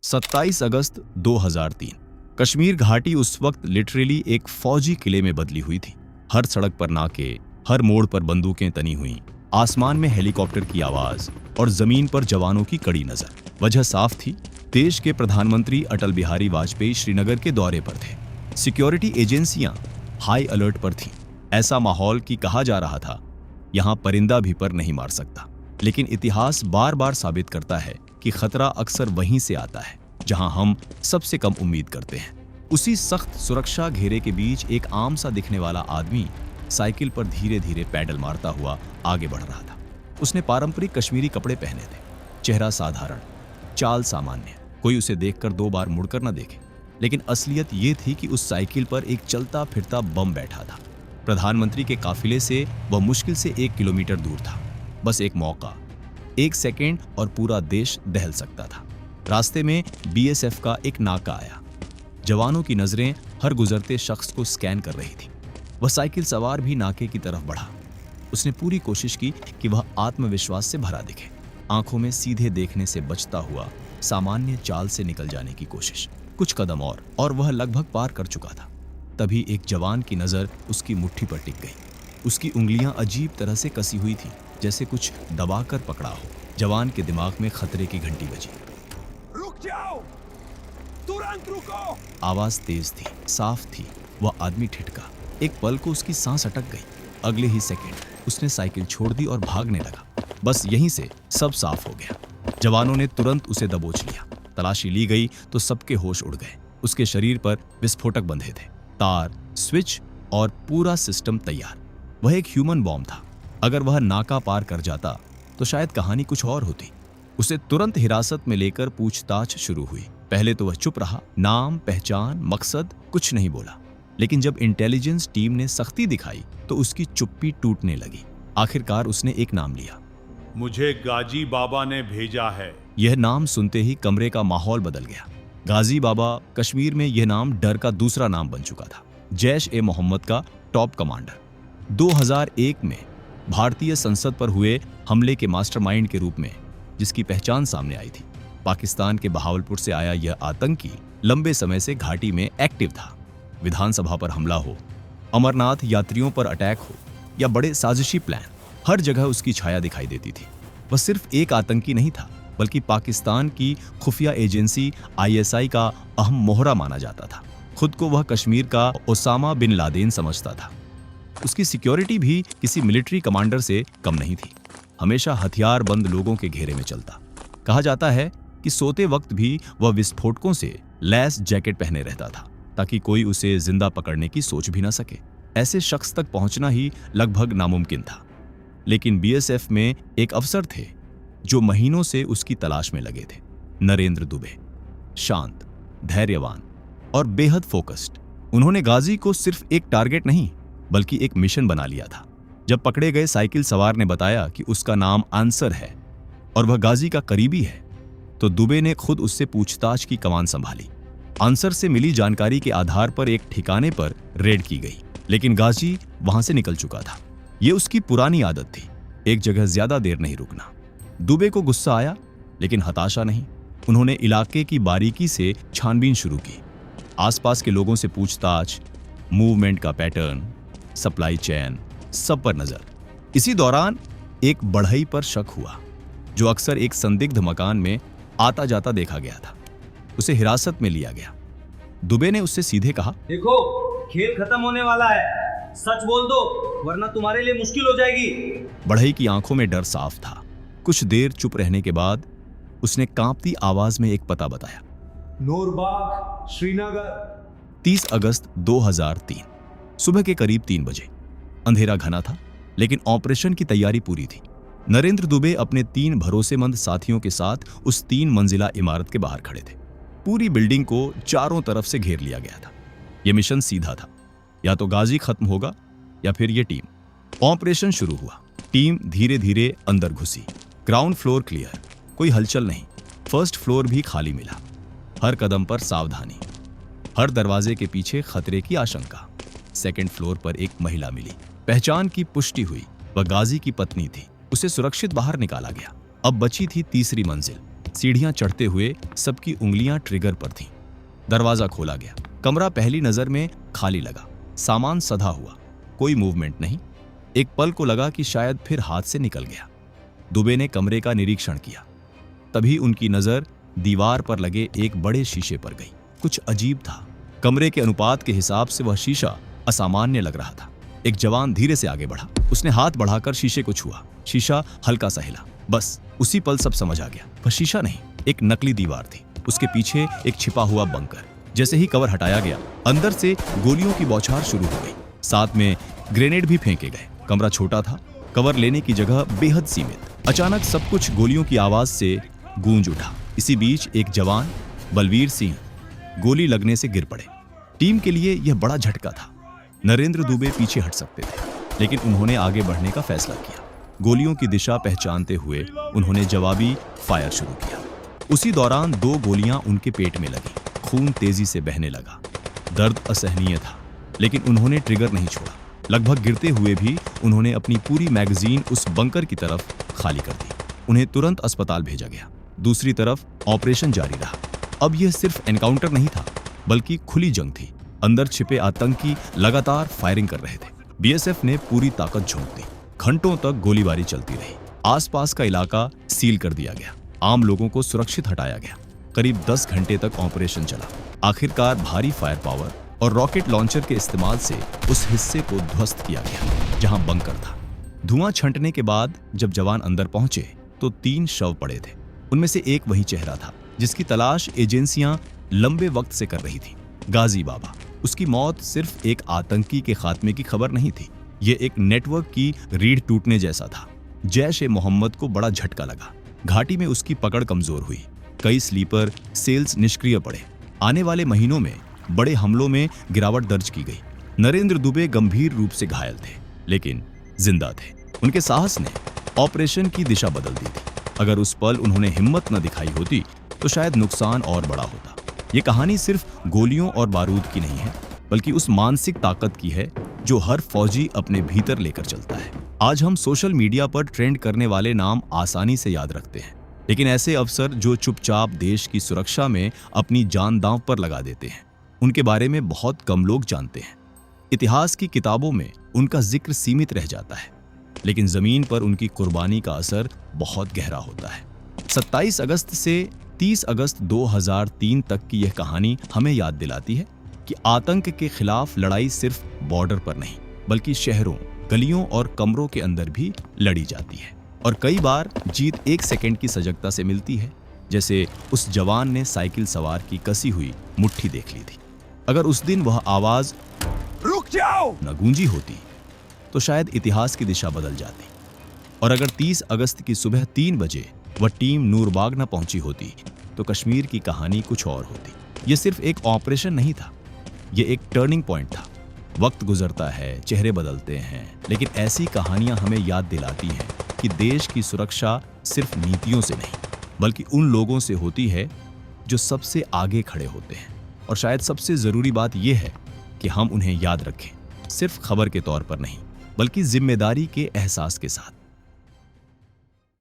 27 अगस्त 2003। कश्मीर घाटी उस वक्त लिटरली एक फौजी किले में बदली हुई थी। हर सड़क पर नाके, हर मोड़ पर बंदूकें तनी हुई, आसमान में हेलीकॉप्टर की आवाज और जमीन पर जवानों की कड़ी नजर। वजह साफ थी, देश के प्रधानमंत्री अटल बिहारी वाजपेयी श्रीनगर के दौरे पर थे। सिक्योरिटी एजेंसियां हाई अलर्ट पर थीं। ऐसा माहौल कि कहा जा रहा था, यहां परिंदा भी पर नहीं मार सकता। लेकिन इतिहास बार बार साबित करता है कि खतरा अक्सर वहीं से आता है जहां हम सबसे कम उम्मीद करते हैं। उसी सख्त सुरक्षा घेरे के बीच एक आम सा दिखने वाला आदमी साइकिल पर धीरे धीरे पैडल मारता हुआ आगे बढ़ रहा था। उसने पारंपरिक कश्मीरी कपड़े पहने थे, चेहरा साधारण, चाल सामान्य। कोई उसे देखकर 2 बार मुड़कर न देखे। लेकिन असलियत ये थी कि उस साइकिल पर एक चलता फिरता बम बैठा था। प्रधानमंत्री के काफिले से वह मुश्किल से 1 किलोमीटर दूर था। बस एक मौका, 1 सेकेंड और पूरा देश दहल सकता था। रास्ते में बीएसएफ का एक नाका आया। जवानों की नजरें हर गुजरते शख्स को स्कैन कर रही थी। वह साइकिल सवार भी नाके की तरफ बढ़ा। उसने पूरी कोशिश की कि वह आत्मविश्वास से भरा दिखे, आंखों में सीधे देखने से बचता हुआ सामान्य चाल से निकल जाने की कोशिश। कुछ कदम और वह लगभग पार कर चुका था। तभी एक जवान की नजर उसकी मुट्ठी पर टिक गई। उसकी उंगलियां अजीब तरह से कसी हुई थी, जैसे कुछ दबाकर पकड़ा हो। जवान के दिमाग में खतरे की घंटी बजी। रुक जाओ, तुरंत रुको। आवाज तेज थी, साफ थी। वह आदमी ठिठका। एक पल को उसकी सांस अटक गई। अगले ही सेकंड उसने साइकिल छोड़ दी और भागने लगा। बस यहीं से सब साफ हो गया। जवानों ने तुरंत उसे दबोच लिया। तलाशी ली गई तो सबके होश उड़ गए। उसके शरीर पर विस्फोटक बंधे थे, तार, स्विच और पूरा सिस्टम तैयार। वह एक ह्यूमन बॉम्ब था। अगर वह नाका पार कर जाता तो शायद कहानी कुछ और होती। उसे तुरंत हिरासत में लेकर पूछताछ शुरू हुई। पहले तो वह चुप रहा, नाम, पहचान, मकसद कुछ नहीं बोला। लेकिन जब इंटेलिजेंस टीम ने सख्ती दिखाई तो उसकी चुप्पी टूटने लगी। आखिरकार उसने एक नाम लिया। मुझे गाजी बाबा ने भेजा है। यह नाम सुनते ही कमरे का माहौल बदल गया। गाजी बाबा कश्मीर में यह नाम डर का दूसरा नाम बन चुका था। जैश-ए-मोहम्मद का टॉप कमांडर। 2001 में भारतीय संसद पर हुए हमले के मास्टरमाइंड के रूप में जिसकी पहचान सामने आई थी। पाकिस्तान के बहावलपुर से आया यह आतंकी लंबे समय से घाटी में एक्टिव था। विधानसभा पर हमला हो, अमरनाथ यात्रियों पर अटैक हो या बड़े साजिशी प्लान, हर जगह उसकी छाया दिखाई देती थी। वह सिर्फ एक आतंकी नहीं था, बल्कि पाकिस्तान की खुफिया एजेंसी आईएसआई का अहम मोहरा माना जाता था। खुद को वह कश्मीर का ओसामा बिन लादेन समझता था। उसकी सिक्योरिटी भी किसी मिलिट्री कमांडर से कम नहीं थी। हमेशा हथियार बंद लोगों के घेरे में चलता। कहा जाता है कि सोते वक्त भी वह विस्फोटकों से लैस जैकेट पहने रहता था, ताकि कोई उसे जिंदा पकड़ने की सोच भी न सके। ऐसे शख्स तक पहुंचना ही लगभग नामुमकिन था। लेकिन बीएसएफ में एक अफसर थे जो महीनों से उसकी तलाश में लगे थे। नरेंद्र दुबे। शांत, धैर्यवान और बेहद फोकस्ड। उन्होंने गाजी को सिर्फ एक टारगेट नहीं, बल्कि एक मिशन बना लिया था। जब पकड़े गए साइकिल सवार ने बताया कि उसका नाम आंसर है और वह गाजी का करीबी है, तो दुबे ने खुद उससे पूछताछ की कमान संभाली। आंसर से मिली जानकारी के आधार पर एक ठिकाने पर रेड की गई, लेकिन गाजी वहां से निकल चुका था। यह उसकी पुरानी आदत थी, एक जगह ज्यादा देर नहीं रुकना। दुबे को गुस्सा आया, लेकिन हताशा नहीं। उन्होंने इलाके की बारीकी से छानबीन शुरू की। आसपास के लोगों से पूछताछ, मूवमेंट का पैटर्न, सप्लाई चेन, सब पर नजर। इसी दौरान एक बढ़ई पर शक हुआ, जो अक्सर एक संदिग्ध मकान में आता जाता देखा गया था। उसे हिरासत में लिया गया। दुबे ने उससे सीधे कहा, देखो, खेल खत्म होने वाला है, सच बोल दो वरना तुम्हारे लिए मुश्किल हो जाएगी। बढ़ई की आंखों में डर साफ था। कुछ देर चुप रहने के बाद उसने कांपती आवाज में एक पता बताया। नूरबाग, श्रीनगर। 30 अगस्त 2003। सुबह के करीब 3 बजे। अंधेरा घना था, लेकिन ऑपरेशन की तैयारी पूरी थी। नरेंद्र दुबे अपने 3 भरोसेमंद साथियों के साथ उस 3 मंजिला इमारत के बाहर खड़े थे। पूरी बिल्डिंग को चारों तरफ से घेर लिया गया था। यह मिशन सीधा था, या तो गाजी खत्म होगा या फिर यह टीम। ऑपरेशन शुरू हुआ। टीम धीरे धीरे अंदर घुसी। ग्राउंड फ्लोर क्लियर, कोई हलचल नहीं। फर्स्ट फ्लोर भी खाली मिला। हर कदम पर सावधानी, हर दरवाजे के पीछे खतरे की आशंका। सेकंड फ्लोर पर एक महिला मिली। पहचान की पुष्टि हुई, वह गाजी की पत्नी थी। उसे सुरक्षित बाहर निकाला गया। अब बची थी तीसरी मंजिल। सीढ़ियां चढ़ते हुए सबकी उंगलियां ट्रिगर पर थीं। दरवाजा खोला गया। कमरा पहली नजर में खाली लगा। सामान सधा हुआ, कोई मूवमेंट नहीं। एक पल को लगा कि शायद फिर हाथ से निकल गया। दुबे ने कमरे का निरीक्षण किया। तभी उनकी नजर दीवार पर लगे एक बड़े शीशे पर गई। कुछ अजीब था। कमरे के अनुपात के हिसाब से वह शीशा असामान्य लग रहा था। एक जवान धीरे से आगे बढ़ा। उसने हाथ बढ़ाकर शीशे को छुआ। शीशा हल्का सा हिला। बस उसी पल सब समझ आ गया। वह शीशा नहीं, एक नकली दीवार थी। उसके पीछे एक छिपा हुआ बंकर। जैसे ही कवर हटाया गया, अंदर से गोलियों की बौछार शुरू हो गई। साथ में ग्रेनेड भी फेंके गए। कमरा छोटा था, कवर लेने की जगह बेहद सीमित। अचानक सब कुछ गोलियों की आवाज से गूंज उठा। इसी बीच एक जवान, बलवीर सिंह, गोली लगने से गिर पड़े। टीम के लिए यह बड़ा झटका था। नरेंद्र दुबे पीछे हट सकते थे, लेकिन उन्होंने आगे बढ़ने का फैसला किया। गोलियों की दिशा पहचानते हुए उन्होंने जवाबी फायर शुरू किया। उसी दौरान 2 गोलियां उनके पेट में लगी। खून तेजी से बहने लगा। दर्द असहनीय था, लेकिन उन्होंने ट्रिगर नहीं छोड़ा। लगभग गिरते हुए भी उन्होंने अपनी पूरी मैगजीन उस बंकर की तरफ खाली कर दी। उन्हें तुरंत अस्पताल भेजा गया। दूसरी तरफ ऑपरेशन जारी रहा। अब यह सिर्फ एनकाउंटर नहीं था, बल्कि खुली जंग थी। अंदर छिपे आतंकी लगातार फायरिंग कर रहे थे। बीएसएफ ने पूरी ताकत झोंक दी। घंटों तक गोलीबारी चलती रही। आसपास का इलाका सील कर दिया गया। आम लोगों को सुरक्षित हटाया गया। करीब 10 घंटे तक ऑपरेशन चला। आखिरकार भारी फायर पावर और रॉकेट लॉन्चर के इस्तेमाल से उस हिस्से को ध्वस्त किया गया जहां बंकर था। धुआं छंटने के बाद जब जवान अंदर पहुंचे तो 3 शव पड़े थे। उनमें से एक वही चेहरा था जिसकी तलाश एजेंसियां लंबे वक्त से कर रही थी, गाजी बाबा। उसकी मौत सिर्फ एक आतंकी के खात्मे की खबर नहीं थी, ये एक नेटवर्क की रीढ़ टूटने जैसा था। जैश-ए-मोहम्मद को बड़ा झटका लगा। घाटी में उसकी पकड़ कमजोर हुई। कई स्लीपर सेल्स निष्क्रिय पड़े। आने वाले महीनों में बड़े हमलों में गिरावट दर्ज की गई। नरेंद्र दुबे गंभीर रूप से घायल थे, लेकिन जिंदा थे। उनके साहस ने ऑपरेशन की दिशा बदल दी थी। अगर उस पल उन्होंने हिम्मत न दिखाई होती तो शायद नुकसान और बड़ा होता। ये कहानी सिर्फ गोलियों और बारूद की नहीं है, बल्कि उस मानसिक ताकत की है जो हर फौजी अपने भीतर लेकर चलता है। आज हम सोशल मीडिया पर ट्रेंड करने वाले नाम आसानी से याद रखते हैं, लेकिन ऐसे अफसर जो चुपचाप देश की सुरक्षा में अपनी जान दांव पर लगा देते हैं, उनके बारे में बहुत कम लोग जानते हैं। इतिहास की किताबों में उनका जिक्र सीमित रह जाता है, लेकिन जमीन पर उनकी कुर्बानी का असर बहुत गहरा होता है। 27 अगस्त से 30 अगस्त 2003 तक की यह कहानी हमें याद दिलाती है कि आतंक के खिलाफ लड़ाई सिर्फ बॉर्डर पर नहीं, बल्कि शहरों, गलियों और कमरों के अंदर भी लड़ी जाती है। और कई बार जीत 1 सेकंड की सजगता से मिलती है, जैसे उस जवान ने साइकिल सवार की कसी हुई मुट्ठी देख ली थी। अगर उस दिन वह आवाज रुक जाओ न गूंजी होती तो शायद इतिहास की दिशा बदल जाती। और अगर 30 अगस्त की सुबह 3 बजे वह टीम नूरबाग न पहुंची होती तो कश्मीर की कहानी कुछ और होती। यह सिर्फ एक ऑपरेशन नहीं था, यह एक टर्निंग पॉइंट था। वक्त गुजरता है, चेहरे बदलते हैं, लेकिन ऐसी कहानियां हमें याद दिलाती हैं कि देश की सुरक्षा सिर्फ नीतियों से नहीं, बल्कि उन लोगों से होती है जो सबसे आगे खड़े होते हैं। और शायद सबसे जरूरी बात यह है कि हम उन्हें याद रखें, सिर्फ खबर के तौर पर नहीं, बल्कि जिम्मेदारी के एहसास के साथ।